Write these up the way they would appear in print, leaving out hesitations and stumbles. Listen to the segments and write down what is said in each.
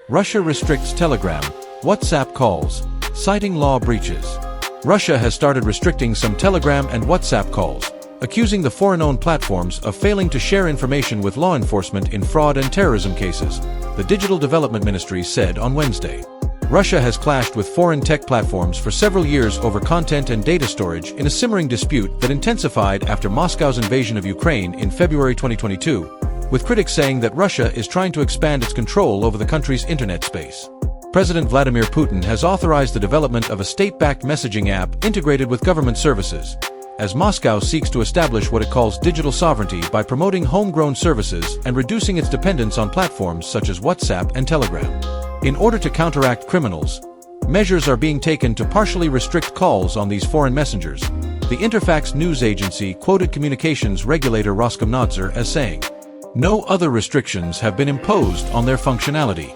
Russia restricts Telegram, WhatsApp calls, citing law breaches. Russia has started restricting some Telegram and WhatsApp calls, accusing the foreign-owned platforms of failing to share information with law enforcement in fraud and terrorism cases, the Digital Development Ministry said on Wednesday. Russia has clashed with foreign tech platforms for several years over content and data storage in a simmering dispute that intensified after Moscow's invasion of Ukraine in February 2022, with critics saying that Russia is trying to expand its control over the country's internet space. President Vladimir Putin has authorized the development of a state-backed messaging app integrated with government services, as Moscow seeks to establish what it calls digital sovereignty by promoting homegrown services and reducing its dependence on platforms such as WhatsApp and Telegram. In order to counteract criminals, measures are being taken to partially restrict calls on these foreign messengers. The Interfax news agency quoted communications regulator Roskomnadzor as saying, "No other restrictions have been imposed on their functionality."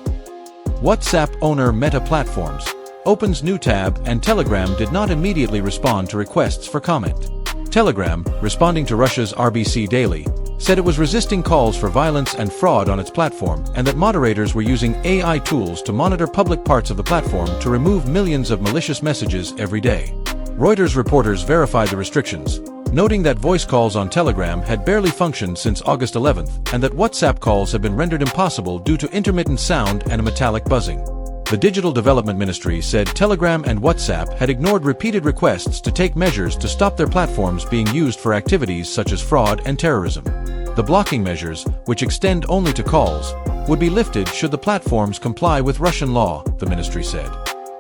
WhatsApp owner Meta Platforms opens new tab and Telegram did not immediately respond to requests for comment. Telegram, responding to Russia's RBC Daily, said it was resisting calls for violence and fraud on its platform and that moderators were using AI tools to monitor public parts of the platform to remove millions of malicious messages every day. Reuters reporters verified the restrictions, noting that voice calls on Telegram had barely functioned since August 11th and that WhatsApp calls had been rendered impossible due to intermittent sound and a metallic buzzing. The Digital Development Ministry said Telegram and WhatsApp had ignored repeated requests to take measures to stop their platforms being used for activities such as fraud and terrorism. The blocking measures, which extend only to calls, would be lifted should the platforms comply with Russian law, the ministry said.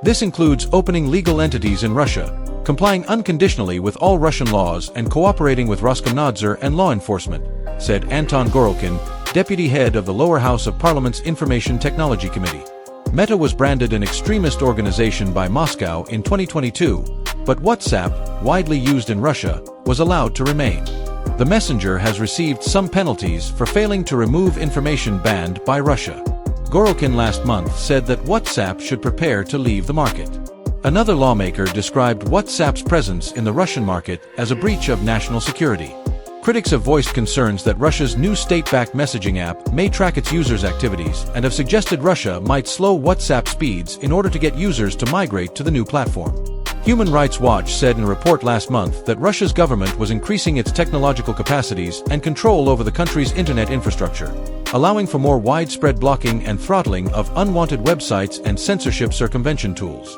This includes opening legal entities in Russia, complying unconditionally with all Russian laws and cooperating with Roskomnadzor and law enforcement, said Anton Gorelkin, deputy head of the lower house of Parliament's Information Technology Committee. Meta was branded an extremist organization by Moscow in 2022, but WhatsApp, widely used in Russia, was allowed to remain. The messenger has received some penalties for failing to remove information banned by Russia. Gorelkin last month said that WhatsApp should prepare to leave the market. Another lawmaker described WhatsApp's presence in the Russian market as a breach of national security. Critics have voiced concerns that Russia's new state-backed messaging app may track its users' activities and have suggested Russia might slow WhatsApp speeds in order to get users to migrate to the new platform. Human Rights Watch said in a report last month that Russia's government was increasing its technological capacities and control over the country's internet infrastructure, allowing for more widespread blocking and throttling of unwanted websites and censorship circumvention tools.